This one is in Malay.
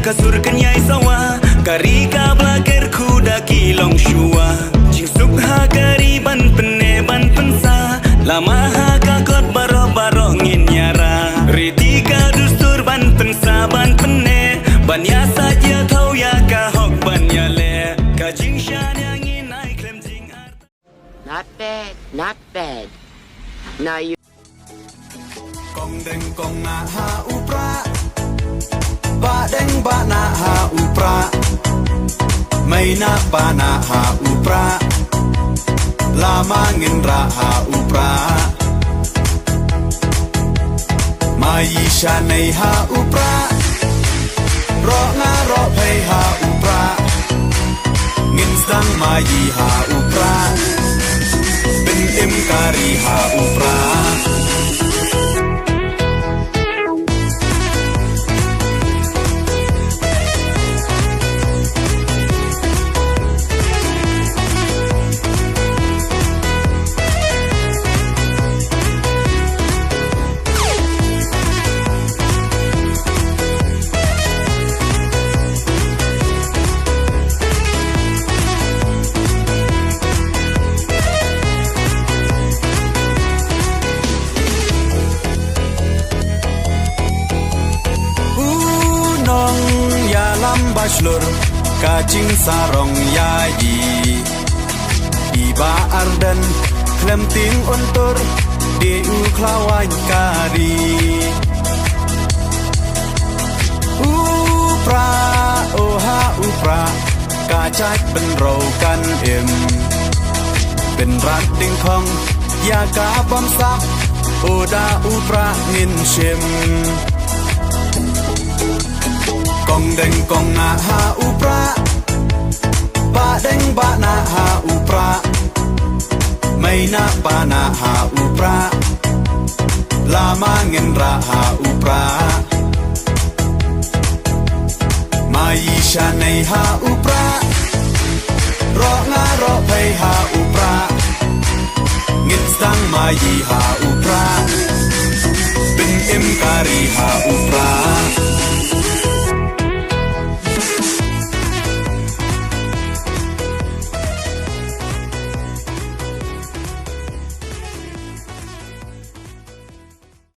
kasur kenyai sawa karika blakir kuda kilong shua jing sukha kari ban pensa lama ha kakot baro ngin nyara ritika dustur ban pensa ban penne ban ya saja kau ya kahok ban ya le kajing shan yang inai klem jing Not bad. Now you Kong deng kong na ha upra Ba deng ba na ha upra May na pa na ha upra Lama ngin ra ha upra Mai sha nei ha upra Ro nga ro pay ha upra Ngin stang mai ha upra Bin im kari ha upra Bachelor kacing sarong yayi Iba ardan klem ting untur Diu klawan kari Upra oha upra Kacak benro kan im Ben rat ding kong Ya ka bom sak Oda upra ngin shim Kong deng kong na ha upra Ba deng ba na ha upra May na pa na ha upra Lama ngin ra ha upra Mai sha nei ha upra Ro nga ro pay ha upra Ngin stang mai ha upra Bin im kari ha upra